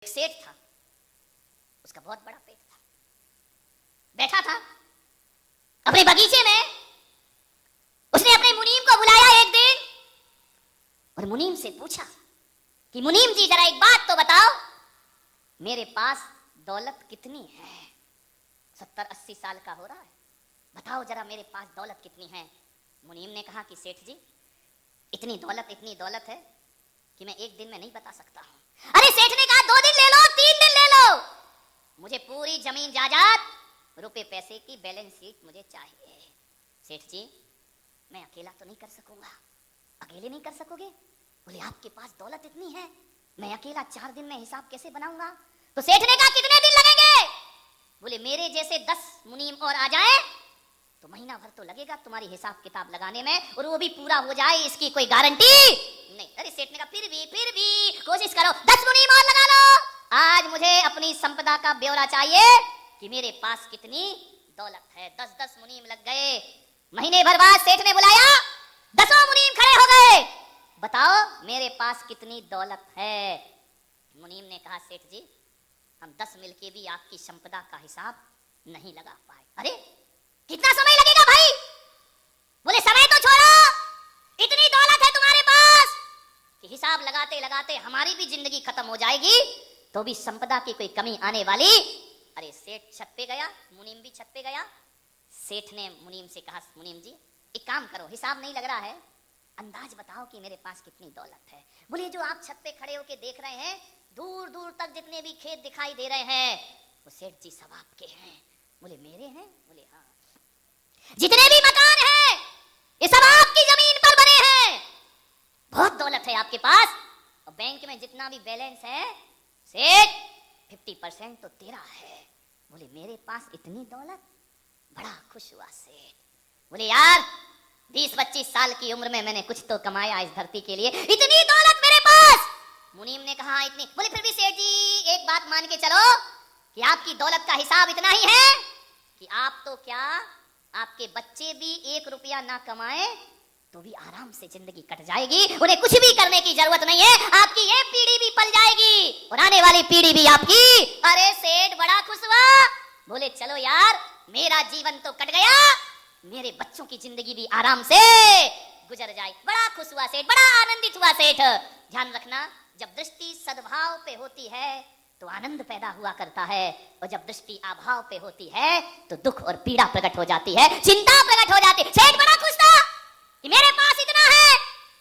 एक सेठ था, उसका बहुत बड़ा पेट था। बैठा था अपने बगीचे में। उसने अपने मुनीम को बुलाया एक दिन और मुनीम से पूछा कि मुनीम जी जरा एक बात तो बताओ, मेरे पास दौलत कितनी है? 70-80 साल का हो रहा है, बताओ जरा मेरे पास दौलत कितनी है। मुनीम ने कहा कि सेठ जी इतनी दौलत है कि मैं एक दिन में नहीं बता सकता हूं। अरे सेठ ने कहा 2 दिन ले लो, 3 दिन ले लो, मुझे पूरी जमीन जायदाद रुपए पैसे की बैलेंस शीट मुझे चाहिए। सेठ जी मैं अकेला तो नहीं कर सकूंगा। अकेले नहीं कर सकोगे? बोले आपके पास दौलत इतनी है, मैं अकेला 4 दिन में हिसाब कैसे बनाऊंगा? तो सेठ ने कहा कितने दिन लगेंगे? बोले मेरे जैसे 10 मुनीम और आ जाए तो महीना भर तो लगेगा तुम्हारी हिसाब किताब लगाने में, और वो भी पूरा हो जाए इसकी कोई गारंटी नहीं। अरे सेठ ने कहा फिर भी कोशिश करो, 10 मुनीम और लगा लो। आज मुझे अपनी संपदा का ब्यौरा चाहिए कि मेरे पास कितनी दौलत है। 10-10 मुनीम लग गए। महीने भर बाद सेठ ने बुलाया, 10 मुनीम खड़े हो गए, बताओ मेरे पास कितनी दौलत है? मुनीम ने कहा सेठ जी हम 10 मिलके भी आपकी संपदा का हिसाब नहीं लगा पाए। अरे कितना समय लगेगा भाई? बोले समय तो छोड़ो, इतनी दौलत है तुम्हारे पास कि हिसाब लगाते लगाते हमारी भी जिंदगी खत्म हो जाएगी तो भी संपदा की कोई कमी आने वाली। अरे सेठ छत पे गया, मुनीम भी छत पे गया। सेठ ने मुनीम से कहा मुनीम जी एक काम करो, हिसाब नहीं लग रहा है, अंदाज बताओ कि मेरे पास कितनी दौलत है। बोले जो आप छत पे खड़े होके देख रहे हैं, दूर दूर तक जितने भी खेत दिखाई दे रहे हैं वो सेठ जी सब आपके हैं। बोले मेरे हैं? बोले हाँ। जितने भी मकान हैं ये सब आपकी जमीन पर बने हैं, बहुत दौलत है आपके पास, और बैंक में जितना भी बैलेंस है सेठ 50% तो तेरा है। बोले मेरे पास इतनी दौलत? बड़ा खुश हुआ सेठ। बोले यार 20-25 साल की उम्र में मैंने कुछ तो कमाया इस धरती के लिए, इतनी दौलत मेरे पास। मुनीम ने कहा इतनी? बोले फिर भी सेठ जी एक बात मान के चलो कि आपकी दौलत का हिसाब इतना ही है कि आप तो क्या आपके बच्चे भी 1 रुपया ना कमाए तो भी आराम से जिंदगी कट जाएगी, उन्हें कुछ भी करने की जरूरत नहीं है, आपकी ये पीढ़ी भी पल जाएगी और आने वाली पीढ़ी भी आपकी। अरे सेठ बड़ा खुश हुआ। बोले चलो यार मेरा जीवन तो कट गया, मेरे बच्चों की जिंदगी भी आराम से गुजर जाए। बड़ा खुश हुआ सेठ, बड़ा आनंदित हुआ सेठ। ध्यान रखना जब दृष्टि सद्भाव पे होती है तो आनंद पैदा हुआ करता है, और जब दृष्टि अभाव पे होती है तो दुख और पीड़ा प्रकट हो जाती है, चिंता प्रकट हो जाती है। सेठ बड़ा खुश था कि मेरे पास इतना है,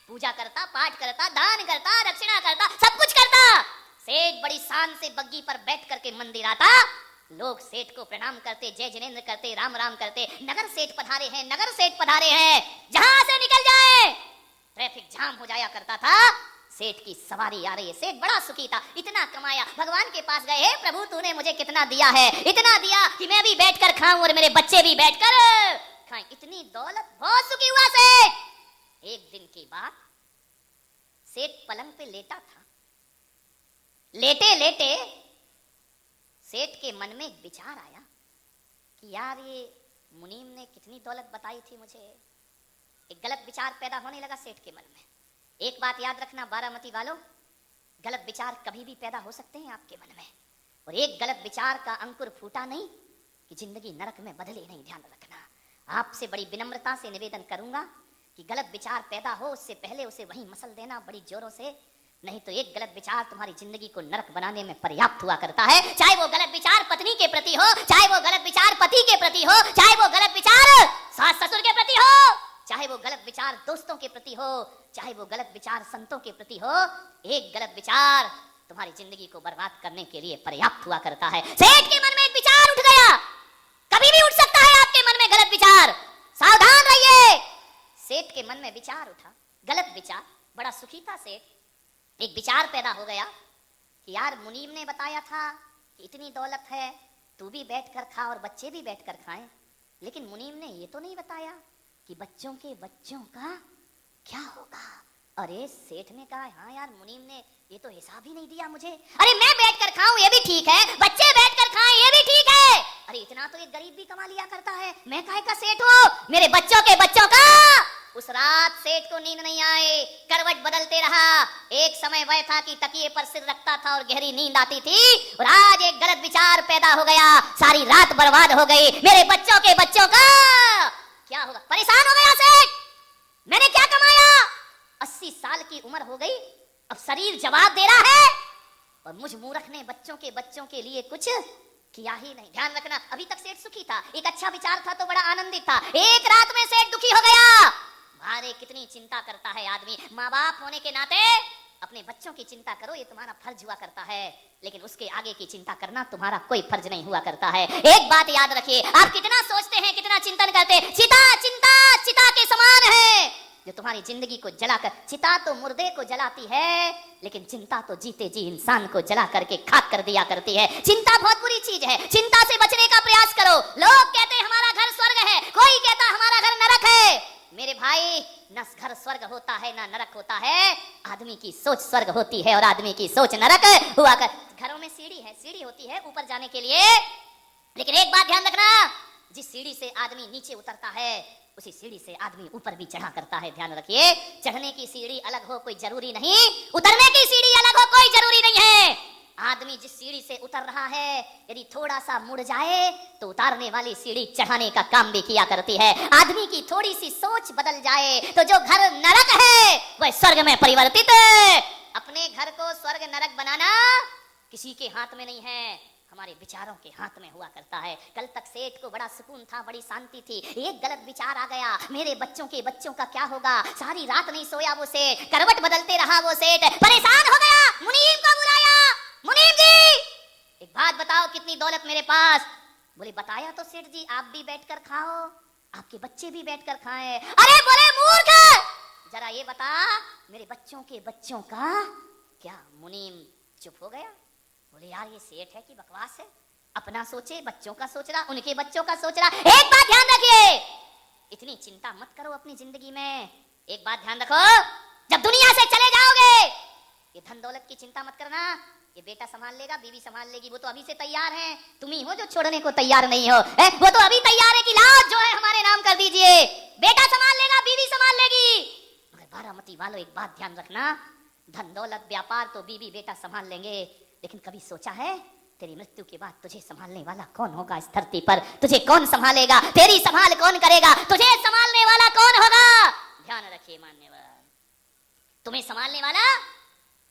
पूजा करता, पाठ करता, दान करता, दक्षिणा करता, सब कुछ करता। सेठ बड़ी शान से बग्गी पर बैठ करके मंदिर आता, लोग सेठ को प्रणाम करते, जय जिनेंद्र करते, राम राम करते, नगर सेठ पधारे हैं, नगर सेठ पधारे हैं। जहां से निकल जाए ट्रैफिक जाम हो जाया करता था। सेठ की सवारी आ रही है, सेठ बड़ा सुखी था, इतना कमाया, भगवान के पास गए, हे प्रभु तूने मुझे कितना दिया है, इतना दिया कि मैं भी बैठकर खाऊं और मेरे बच्चे भी बैठकर खाएं, इतनी दौलत। बहुत सुखी हुआ सेठ। एक दिन की बात, सेठ पलंग पे लेटा था, लेटे लेटे सेठ के मन में एक विचार आया कि यार ये मुनीम ने कितनी दौलत बताई थी मुझे। एक गलत विचार पैदा होने लगा सेठ के मन में। एक बात याद रखना बारामती वालों, गलत विचार कभी भी पैदा हो सकते हैं आपके मन में, और एक गलत विचार का अंकुर फूटा नहीं कि जिंदगी नरक में बदले नहीं। ध्यान रखना। आपसे बड़ी विनम्रता से निवेदन करूंगा कि गलत विचार पैदा हो उससे पहले उसे वहीं मसल देना बड़ी जोरों से, नहीं तो एक गलत विचार तुम्हारी जिंदगी को नरक बनाने में पर्याप्त हुआ करता है। चाहे वो गलत विचार पत्नी के प्रति हो, चाहे वो गलत विचार पति के प्रति हो, चाहे वो गलत विचार सास ससुर के प्रति हो, चाहे वो गलत विचार दोस्तों के प्रति हो, चाहे वो गलत विचार संतों के प्रति हो, एक गलत विचार तुम्हारी जिंदगी को बर्बाद करने के लिए पर्याप्त हुआ करता है। सेठ के मन में एक विचार उठ गया, कभी भी उठ सकता है आपके मन में गलत विचार, सावधान रहिए। सेठ के मन में विचार उठा, गलत विचार। बड़ा सुखी था सेठ। एक विचार पैदा हो गया कि यार मुनीम ने बताया था कि इतनी दौलत है, तू भी बैठकर खा और बच्चे भी बैठकर खाएं, लेकिन मुनीम ने ये तो नहीं बताया कि बच्चों के बच्चों का क्या होगा। अरे सेठ ने कहा हाँ यार मुनीम ने ये तो हिसाब ही नहीं दिया मुझे। अरे मैं बैठकर खाऊं ये भी ठीक है, बच्चे बैठकर खाएं ये भी ठीक है, अरे इतना तो एक गरीब भी कमा लिया करता है, मैं काहे का सेठ हूं? मेरे बच्चों के बच्चों का उस रात सेठ को नींद नहीं आए, करवट बदलते रहा। एक समय वह था कि तकिए पर सिर रखता था और गहरी नींद आती थी, और आज एक गलत विचार पैदा हो गया, सारी रात बर्बाद हो गई। मेरे बच्चों के बच्चों का क्या होगा? परेशान हो गया सेठ, मैंने क्या कमाया? 80 साल की उम्र हो गई, अब शरीर जवाब दे रहा है, और मुझ मूर्ख ने बच्चों के लिए कुछ किया ही नहीं। ध्यान रखना, अभी तक सेठ सुखी था, एक अच्छा विचार था तो बड़ा आनंदित था। एक रात में सेठ दुखी हो गया। मारे कितनी चिंता करता है आदमी। माँ बाप होने के नाते अपने बच्चों की चिंता करो, ये तुम्हारा फर्ज हुआ करता है, लेकिन उसके आगे की चिंता करना तुम्हारा कोई फर्ज नहीं हुआ करता है। एक बात याद रखिए, आप कितना सोचते हैं, कितना चिंतन करते हैं, चिता के समान है जो तुम्हारी जिंदगी को जलाकर, चिता तो मुर्दे को जलाती है, लेकिन चिंता तो जीते जी इंसान को जला करके खाक कर दिया करती है। चिंता बहुत बुरी चीज है, चिंता से बचने का प्रयास करो। लोग कहते हैं हमारा घर स्वर्ग है, कोई कहता हमारा घर नरक है। मेरे भाई, न घर स्वर्ग होता है ना नरक होता है, आदमी की सोच स्वर्ग होती है और आदमी की सोच नरक हुआ कर। घरों में सीढ़ी होती है ऊपर जाने के लिए, लेकिन एक बात ध्यान रखना, जिस सीढ़ी से आदमी नीचे उतरता है उसी सीढ़ी से आदमी ऊपर भी चढ़ा करता है। ध्यान रखिए, चढ़ने की सीढ़ी अलग हो कोई जरूरी नहीं, उतरने की सीढ़ी अलग हो कोई जरूरी नहीं है। आदमी जिस सीढ़ी से उतर रहा है, यदि थोड़ा सा मुड़ जाए तो उतारने वाली सीढ़ी चढ़ाने का काम भी किया करती है। आदमी की थोड़ी सी सोच बदल जाए तो जो घर नरक है वह स्वर्ग में परिवर्तित है। अपने घर को स्वर्ग नरक बनाना किसी के हाथ में नहीं है, हमारे विचारों के हाथ में हुआ करता है। कल तक सेठ को बड़ा सुकून था, बड़ी शांति थी, एक गलत विचार आ गया, मेरे बच्चों के बच्चों का क्या होगा? सारी रात नहीं सोया वो सेठ, करवट बदलते रहा वो सेठ, परेशान हो गया। मुनीम को बुलाया, मुनीम जी एक बात बताओ, कितनी दौलत मेरे पास? बोले बताया तो सेठ जी, आप भी बैठकर खाओ, आपके बच्चे भी बैठकर खाएं। अरे बोले मूर्ख, जरा ये बता मेरे बच्चों के बच्चों का क्या? मुनीम चुप हो गया। बोले यार ये सेठ है कि बकवास है, अपना सोचे, बच्चों का सोच रहा, उनके बच्चों का सोच रहा। एक बात ध्यान रखिए, इतनी चिंता मत करो अपनी जिंदगी में। एक बात ध्यान रखो, जब दुनिया से चले जाओगे, ये धन दौलत की चिंता मत करना, ये बेटा संभाल लेगा, बीवी संभाल लेगी, वो तो अभी से तैयार है, तुम ही हो जो छोड़ने को तैयार नहीं हो। वो तो अभी तैयार है कि लाज जो है हमारे नाम कर दीजिए, बेटा संभाल लेगा, बीवी संभाल लेगी। मगर बारामती वालों एक बात ध्यान रखना, धन दौलत व्यापार तो बीवी बेटा संभाल लेंगे, लेकिन कभी सोचा है तेरी मृत्यु के बाद तुझे संभालने वाला कौन होगा इस धरती पर? तुझे कौन संभालेगा? तेरी संभाल कौन करेगा? तुझे संभालने वाला कौन होगा? ध्यान रखिए मान्यवर, तुम्हें संभालने वाला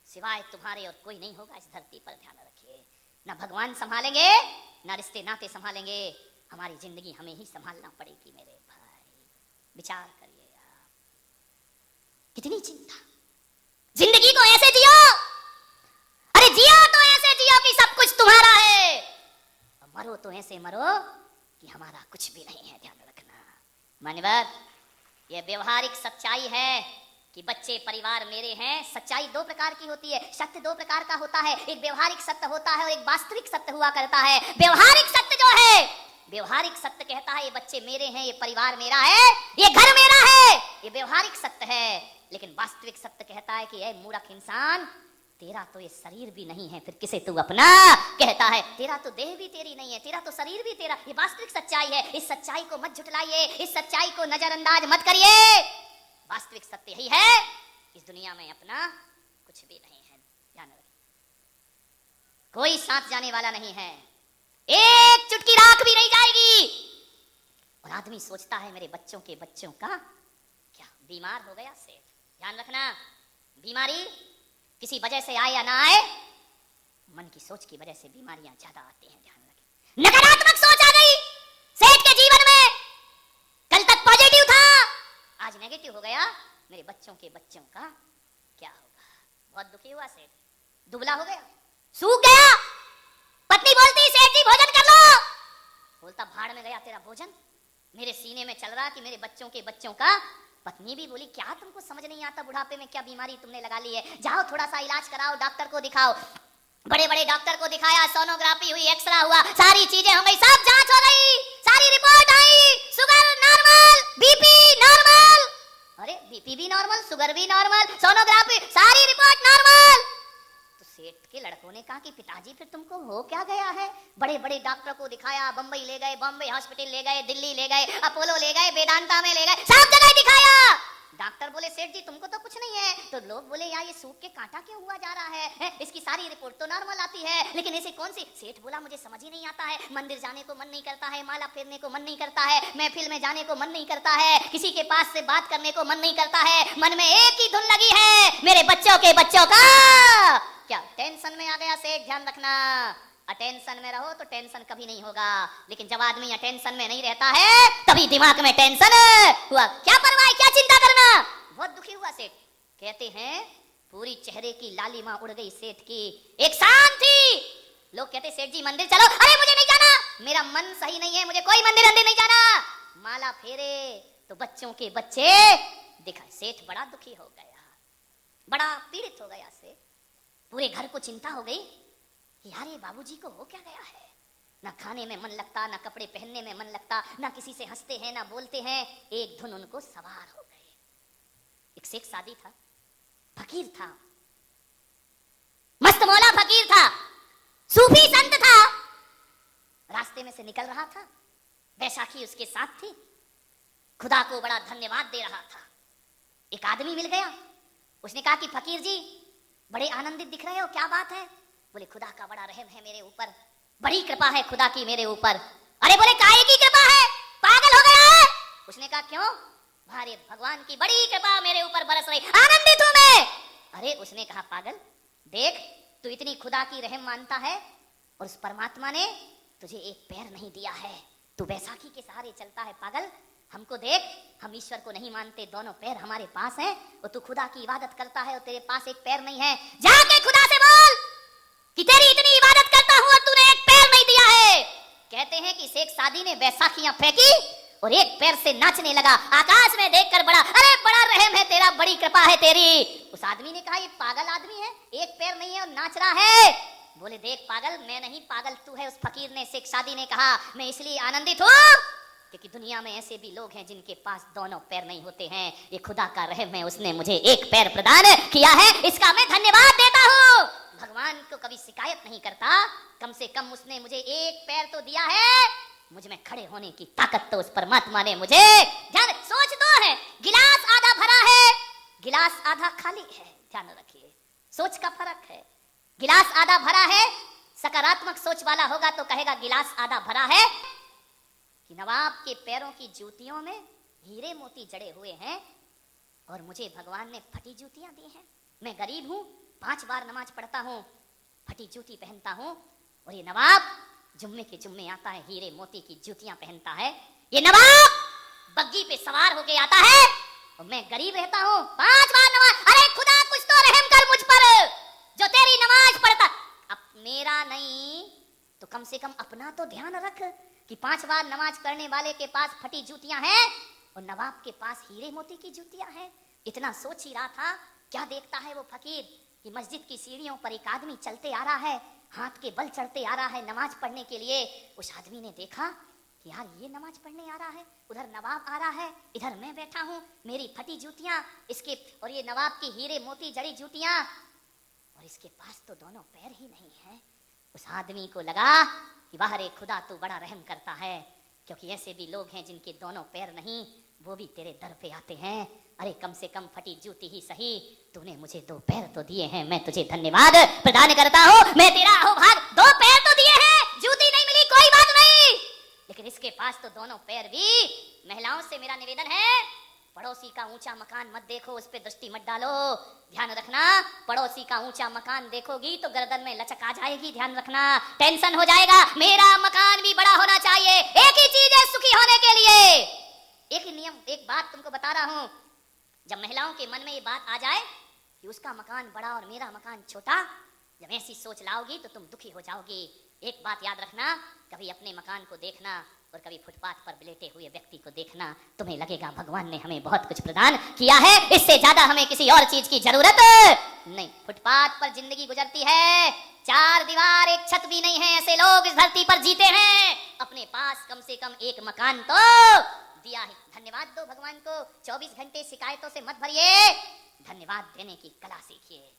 सिवाय तुम्हारे और कोई नहीं होगा इस धरती पर। ध्यान रखिए, ना भगवान संभालेंगे, ना रिश्ते नाते संभालेंगे, हमारी जिंदगी हमें ही संभालना पड़ेगी। मेरे भाई विचार करिए आप, कितनी चिंता, जिंदगी को ऐसे जियो, अरे जियो तो ऐसे जियो कि सब कुछ तुम्हारा है, और मरो तो ऐसे मरो कि हमारा कुछ भी नहीं है। ध्यान रखना मान्यवर, यह व्यवहारिक सच्चाई है कि बच्चे परिवार मेरे हैं। सच्चाई दो प्रकार की होती है, सत्य दो प्रकार का होता है, एक व्यवहारिक सत्य होता है और एक वास्तविक सत्य हुआ करता है। व्यवहारिक सत्य जो है, व्यवहारिक सत्य कहता है ये बच्चे मेरे हैं, ये परिवार मेरा है, ये घर मेरा है, ये व्यवहारिक सत्य है। लेकिन वास्तविक सत्य कहता है कि ऐ मूर्ख इंसान, तेरा तो ये शरीर भी नहीं है, फिर किसे तू अपना कहता है? तेरा तो देह भी तेरी नहीं है, तेरा तो शरीर भी तेरा। ये वास्तविक सच्चाई है, इस सच्चाई को मत झुठलाइए, इस सच्चाई को नजरअंदाज मत करिए। वास्तविक सत्य यही है, इस दुनिया में अपना कुछ भी नहीं है। ध्यान रखिए, कोई साथ जाने वाला नहीं है, एक चुटकी राख भी नहीं जाएगी। और आदमी सोचता है मेरे बच्चों के बच्चों का क्या? बीमार हो गया सेठ, ध्यान रखना, बीमारी किसी वजह से आए या ना आए, मन की सोच की वजह से बीमारियां ज्यादा आती हैं। ध्यान रखें, नकारात्मक सोच आ गई सेठ के जीवन में, कल तक पॉजिटिव था, आज नेगेटिव हो गया, मेरे बच्चों के बच्चों का क्या होगा? बहुत दुखी हुआ सेठ, दुबला हो गया, सूख गया। पत्नी बोलती सेठ जी भोजन कर लो, बोलता भाड़ में गया तेरा भोजन, मेरे सीने में चल रहा कि मेरे बच्चों के बच्चों का। पत्नी भी बोली क्या तुमको समझ नहीं आता, बुढ़ापे में क्या बीमारी तुमने लगा ली है, जाओ थोड़ा सा इलाज कराओ, डॉक्टर को दिखाओ। बड़े बड़े डॉक्टर को दिखाया, सोनोग्राफी हुई, एक्सरा हुआ, सारी चीजें हो गई, सब जांच हो गई, सारी रिपोर्ट आई, शुगर नॉर्मल, बीपी नॉर्मल, अरे बीपी भी नॉर्मल, शुगर भी नॉर्मल, सोनोग्राफी सारी रिपोर्ट नॉर्मल। तो सेठ के लड़कों ने कहा कि पिताजी फिर तुमको हो क्या गया है? बड़े बड़े डॉक्टर को दिखाया, बंबई ले गए, बॉम्बे हॉस्पिटल ले गए, दिल्ली ले गए, अपोलो ले गए, वेदांता में ले गए, सब जगह दिखाया, डॉक्टर बोले सेठ जी तुमको तो कुछ नहीं है, तो लोग बोले यार ये सूख के कांटा क्यों हुआ जा रहा है? इसकी सारी रिपोर्ट तो नॉर्मल आती है, लेकिन ऐसे कौन सी? सेठ बोला मुझे समझ ही नहीं आता है, मंदिर जाने को मन नहीं करता है, माला फेरने को मन नहीं करता है, महफिल में जाने को मन नहीं करता है, किसी के पास से बात करने को मन नहीं करता है, मन में एक ही धुन लगी है, मेरे बच्चों का। क्या टेंशन में आ गया सेठ? ध्यान रखना, अटेंशन में रहो तो टेंशन कभी नहीं होगा, लेकिन जब आदमी अटेंशन में नहीं रहता है तभी दिमाग में टेंशन हुआ। क्या परवाह, क्या चिंता करना? बहुत दुखी हुआ सेठ। कहते हैं पूरी चेहरे की लालिमा उड़ गई सेठ की, एक शाम थी। लोग कहते सेठ जी मंदिर चलो, अरे मुझे नहीं जाना, मेरा मन सही नहीं है, मुझे कोई मंदिर अंदर नहीं जाना। माला फेरे तो बच्चों के बच्चे दिखा। सेठ बड़ा दुखी हो गया, बड़ा पीड़ित हो गया सेठ। पूरे घर को चिंता हो गई कि यार ये बाबूजी को हो क्या गया है, ना खाने में मन लगता, ना कपड़े पहनने में मन लगता, ना किसी से हंसते हैं ना बोलते हैं, एक धुन उनको सवार हो गए। एक शेख सादी था, फकीर था, मस्त मौला फकीर था, सूफी संत था। रास्ते में से निकल रहा था, बैसाखी उसके साथ थी, खुदा को बड़ा धन्यवाद दे रहा था। एक आदमी मिल गया, उसने कहा कि फकीर जी बड़े आनंदित दिख रहे हो, क्या बात है? बोले खुदा का बड़ा रहम है मेरे ऊपर, बड़ी कृपा है खुदा की मेरे ऊपर। अरे बोले काहे की कृपा है, पागल हो गया है? उसने कहा क्यों? भारे भगवान की बड़ी कृपा मेरे ऊपर बरस रही, आनंदित हूं मैं। अरे उसने कहा पागल देख, तू इतनी खुदा की रहम मानता है और उस परमात्मा ने तुझे एक पैर नहीं दिया है, तू बैसाखी के सहारे चलता है। पागल हमको देख, हम ईश्वर को नहीं मानते, दोनों पैर हमारे पास हैं, और तू खुदा की इबादत करता है और तेरे पास एक पैर नहीं है। जाके खुदा से बोल कि तेरी इतनी इबादत करता हूं और तूने एक पैर नहीं दिया है। कहते हैं कि शेख सादी ने बैसाखियां फेंकी और एक पैर से नाचने लगा, आकाश में देखकर बड़ा, अरे बड़ा रहम है तेरा, बड़ी कृपा है तेरी। उस आदमी ने कहा ये पागल आदमी है, एक पैर नहीं है और नाच रहा है। बोले देख पागल, मैं नहीं पागल तू है। उस फकीर ने, शेख सादी ने कहा मैं इसलिए आनंदित हूं क्योंकि दुनिया में ऐसे भी लोग हैं जिनके पास दोनों पैर नहीं होते हैं। ये खुदा का रहम है, उसने मुझे एक पैर प्रदान किया है, इसका मैं धन्यवाद देता हूं। भगवान को कभी शिकायत नहीं करता, कम से कम उसने मुझे एक पैर तो दिया है, मुझ में खड़े होने की ताकत तो उस परमात्मा ने मुझे। ध्यान, सोच दो है, गिलास आधा भरा है, गिलास आधा खाली है, ध्यान रखिए, सोच का फर्क है। गिलास आधा भरा है, सकारात्मक सोच वाला होगा तो कहेगा गिलास आधा भरा है कि नवाब के पैरों की जूतियों में हीरे मोती जड़े हुए हैं और मुझे भगवान ने फटी जूतियां दी हैं। मैं गरीब हूं, 5 बार नमाज पढ़ता हूं, फटी जूती पहनता हूं, और ये नवाब जुम्मे के जुम्मे आता है, हीरे मोती की जूतियां पहनता है। ये नवाब बग्गी पे सवार होके आता है और मैं गरीब रहता हूं, 5 बार नमाज। अरे खुदा कुछ तो रहम कर मुझ पर, जो तेरी नमाज पढ़ता। अब मेरा नहीं तो कम से कम अपना तो ध्यान रख कि 5 बार नमाज पढ़ने वाले के पास फटी जूतियां हैं और नवाब के पास हीरे मोती की जूतियां हैं। इतना सोच ही रहा था, क्या देखता है वो फकीर कि मस्जिद की सीढ़ियों पर एक आदमी चलते आ रहा है, हाथ के बल चढ़ते आ रहा है नमाज पढ़ने के लिए। उस आदमी ने देखा कि यार ये नमाज पढ़ने आ रहा है, उधर नवाब आ रहा है, इधर मैं बैठा हूं, मेरी फटी जूतियां इसके, और ये नवाब की हीरे मोती जड़ी जूतियां, और इसके पास तो दोनों पैर ही नहीं है। उस आदमी को लगा कि वाह रे खुदा तू बड़ा रहम करता है, क्योंकि ऐसे भी लोग हैं जिनके दोनों पैर नहीं, वो भी तेरे दर पे आते हैं। अरे कम से कम फटी जूती ही सही, तूने मुझे 2 पैर तो दिए हैं, मैं तुझे धन्यवाद प्रदान करता हूँ, मैं तेरा आभार। 2 पैर तो दिए हैं, जूती नहीं मिली कोई बात नहीं, लेकिन इसके पास तो दोनों पैर भी। महिलाओं से मेरा निवेदन है, पड़ोसी का ऊंचा मकान मत देखो, उस पे दृष्टि मत डालो। ध्यान रखना, पड़ोसी का ऊंचा मकान देखोगी तो गर्दन में लचक आ जाएगी, ध्यान रखना, टेंशन हो जाएगा। मेरा मकान भी बड़ा होना चाहिए, एक ही चीज है सुखी होने के लिए, एक ही नियम। एक बात तुमको बता रहा हूं, जब महिलाओं के मन में ये बात आ जाए कि उसका मकान बड़ा और मेरा मकान छोटा, जब ऐसी सोच लाओगी तो तुम दुखी हो जाओगी। एक बात याद रखना, कभी अपने मकान को देखना और कभी फुटपाथ पर लेटे हुए व्यक्ति को देखना, तुम्हें लगेगा भगवान ने हमें बहुत कुछ प्रदान किया है, इससे ज्यादा हमें किसी और चीज की जरूरत नहीं। फुटपाथ पर जिंदगी गुजरती है, 4 दीवार एक छत भी नहीं है, ऐसे लोग इस धरती पर जीते हैं। अपने पास कम से कम एक मकान तो दिया है, धन्यवाद दो भगवान को। 24 घंटे शिकायतों से मत भरिए, धन्यवाद देने की कला सीखिए।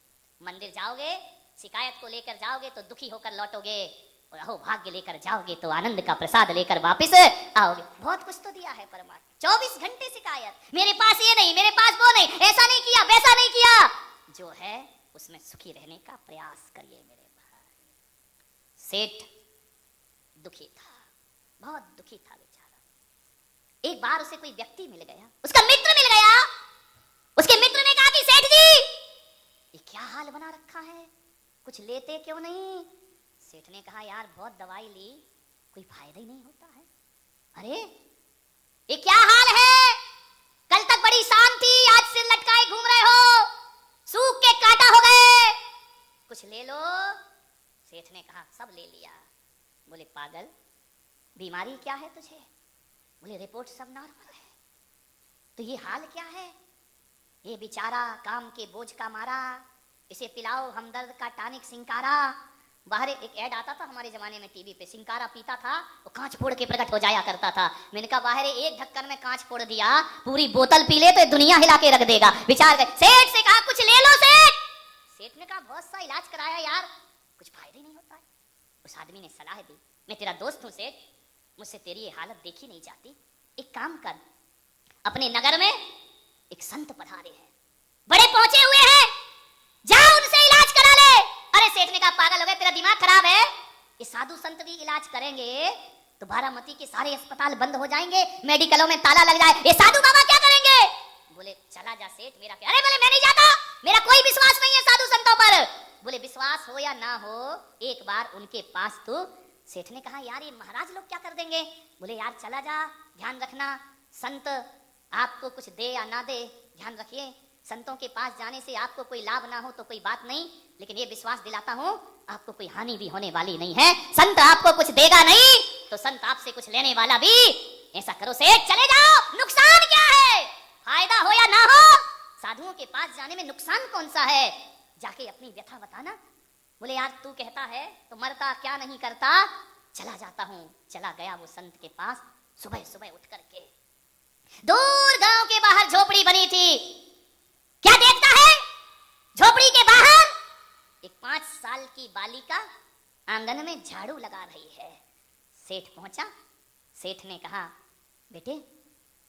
मंदिर जाओगे, शिकायत को लेकर जाओगे तो दुखी होकर लौटोगे। और अहो भाग्य लेकर जाओगे तो आनंद का प्रसाद लेकर वापस आओगे। बहुत कुछ तो दिया है परमात्मा, 24 घंटे शिकायत, मेरे पास ये नहीं, मेरे पास वो नहीं, ऐसा नहीं किया, वैसा नहीं किया। जो है उसमें सुखी रहने का प्रयास करिए मेरे भाई। सेठ दुखी था, बहुत दुखी था बेचारा। एक बार उसे कोई व्यक्ति मिल गया, उसका मित्र मिल गया। उसके मित्र ने कहा कि सेठ जी ये क्या हाल बना रखा है, कुछ लेते क्यों नहीं? सेठ ने कहा यार बहुत दवाई ली, कोई फायदा ही नहीं होता है। अरे ये क्या हाल है, कल तक बड़ी शान थी, आज सिर लटकाए घूम रहे हो, सूख के काटा हो गए, कुछ ले लो। सेठ ने कहा सब ले लिया। बोले पागल, बीमारी क्या है तुझे? बोले रिपोर्ट सब नॉर्मल है, तो ये हाल क्या है? ये बेचारा काम के बोझ का मारा, इसे पिलाओ हमदर्द का टॉनिक सिंकारा। बाहर एक ऐड आता था हमारे जमाने में टीवी पे, सिंकारा पीता था वो कांच फोड़ के प्रकट हो जाया करता था। मैंने कहा बाहर एक ढक्कन में कांच फोड़ दिया, पूरी बोतल पी ले तो दुनिया हिला के रख देगा। विचार कर, सेठ से कहा कुछ ले लो सेठ। सेठ ने कहा बहुत सा इलाज कराया यार, कुछ फायदा ही नहीं होता है। उस आदमी ने सलाह दी, मैं तेरा दोस्त हूं सेठ, मुझसे तेरी ये हालत देखी नहीं जाती, एक काम कर, अपने नगर में एक संत पधारे हैं, बड़े पहुंचे हुए हैं, जाओ उनसे इलाज करा ले। अरे सेठ ने कहा पागल हो गए, तेरा दिमाग खराब है, ये साधु संत भी इलाज करेंगे तो बारामती के सारे अस्पताल बंद हो जाएंगे, मेडिकलों में ताला लग जाए, ये साधु बाबा क्या करेंगे? बोले चला जा सेठ, मेरा क्या? अरे बोले मैं नहीं जाता, मेरा कोई विश्वास नहीं है साधु संतों पर। बोले विश्वास हो या ना हो, एक बार उनके पास तो। सेठ ने कहा यार ये महाराज लोग क्या कर देंगे? बोले यार चला जा, ध्यान रखना संत आपको कुछ दे या ना दे, ध्यान रखिए, संतों के पास जाने से आपको कोई लाभ ना हो तो कोई बात नहीं, लेकिन ये विश्वास दिलाता हूं आपको कोई हानि भी होने वाली नहीं है। संत आपको कुछ देगा नहीं तो संत आपसे कुछ लेने वाला भी। ऐसा करो सेठ चले जाओ, नुकसान क्या है? फायदा हो या ना हो, साधुओं के पास जाने में नुकसान कौन सा है? जाके अपनी व्यथा बताना। बोले यार तू कहता है तो मरता क्या नहीं करता, चला जाता हूं। चला गया वो संत के पास, सुबह सुबह उठ करके दूर गांव के बाहर झोपड़ी बनी थी। क्या देखता है? झोपड़ी के बाहर एक 5 साल की बालिका आंगन में झाड़ू लगा रही है। सेठ पहुंचा, सेठ ने कहा बेटे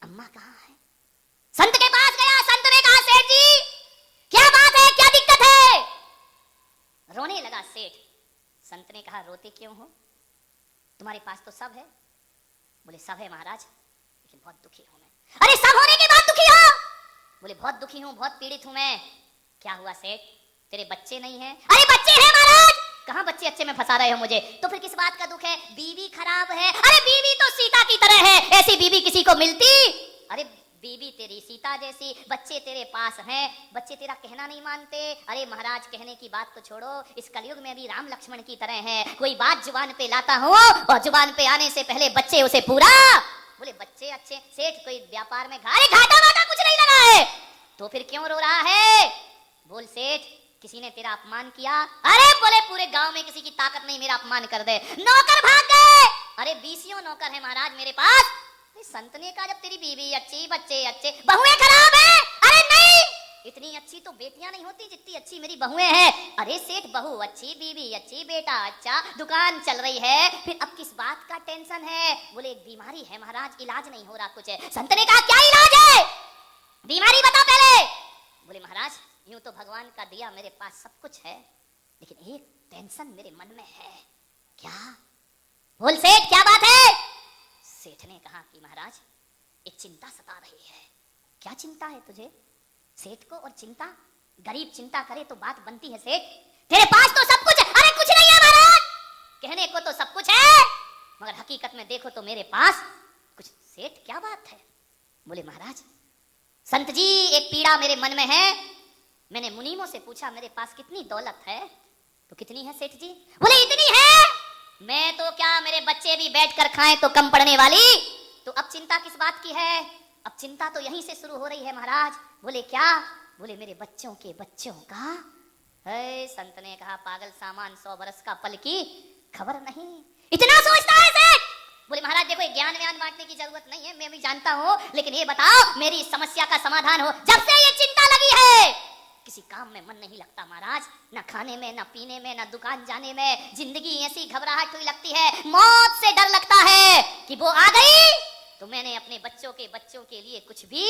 अम्मा कहाँ है? संत के पास गया, संत ने कहा सेठ जी क्या बात है, क्या दिक्कत है? रोने लगा सेठ। संत ने कहा रोते क्यों हो, तुम्हारे पास तो सब है। बोले सब है महाराज, लेकिन बहुत दुखी हूं मैं। अरे सब होने के बाद दुखी हो? बोले बहुत दुखी हूं, बहुत पीड़ित हूं मैं। क्या हुआ सेठ, तेरे बच्चे नहीं हैं? अरे बच्चे हैं महाराज। कहां बच्चे अच्छे में फंसा रहे हो मुझे? तो फिर किस बात का दुख है? बीवी खराब है। अरे बीवी तो सीता की तरह है, ऐसी बीवी किसी को मिलती? अरे बीवी तेरी सीता जैसी, बच्चे तेरे पास हैं, बच्चे तेरा कहना नहीं मानते। अरे महाराज कहने की बात तो छोड़ो, इस कलयुग में भी राम लक्ष्मण की तरह है, कोई बात जुबान पे लाता हूं और जुबान पे आने से पहले बच्चे उसे पूरा। बोले बच्चे अच्छे? सेठ कोई व्यापार में घाटा वाटा कुछ नहीं लगा है, तो फिर क्यों रो रहा है? बोल सेठ किसी ने तेरा अपमान किया? अरे बोले पूरे गांव में किसी की ताकत नहीं मेरा अपमान कर दे, नौकर भाग गए। अरे 20 नौकर है महाराज मेरे पास। संत ने कहा जब तेरी बीवी अच्छी, बच्चे अच्छे, बहुएं खराब है? अरे नहीं, इतनी अच्छी तो बेटियां नहीं होती जितनी अच्छी मेरी बहुएं हैं। अरे सेठ बहू अच्छी, बीवी अच्छी, बेटा अच्छा, दुकान चल रही है, फिर अब किस बात का टेंशन है? बोले एक बीमारी है महाराज, इलाज नहीं हो रहा कुछ है। संत ने कहा क्या इलाज है, बीमारी बता पहले। बोले महाराज यूं तो भगवान का दिया मेरे पास सब कुछ है, लेकिन एक टेंशन मेरे मन में है। क्या? बोल सेठ क्या बात है? सेठ ने कहा कि महाराज एक चिंता सता रही है। क्या चिंता है तुझे? सेठ को और चिंता, गरीब चिंता करे तो बात बनती है सेठ, तेरे पास तो सब कुछ है। अरे कुछ नहीं है महाराज, कहने को तो सब कुछ है मगर हकीकत में देखो तो मेरे पास कुछ। सेठ क्या बात है? बोले महाराज संत जी एक पीड़ा मेरे मन में है, मैंने मुनीमों से पूछा मेरे पास कितनी दौलत है, तो कितनी है सेठ जी? बोले इतनी है, मैं तो क्या मेरे बच्चे भी बैठकर खाएं तो कम पड़ने वाली, तो अब चिंता किस बात की है? अब चिंता तो यहीं से शुरू हो रही है महाराज। बोले क्या? बोले मेरे बच्चों के बच्चों का है। संत ने कहा पागल सामान 100 बरस का पल की खबर नहीं, इतना सोचता है सेठ। बोले महाराज देखो ज्ञान व्यान बांटने की जरूरत नहीं है, मैं भी जानता हूं, लेकिन ये बताओ मेरी समस्या का समाधान हो। जब से ये चिंता लगी है किसी काम में मन नहीं लगता महाराज, न खाने में, न पीने में, न दुकान जाने में। जिंदगी ऐसी घबराहट हुई लगती है, मौत से डर लगता है कि वो आ गई तो मैंने अपने बच्चों के लिए कुछ भी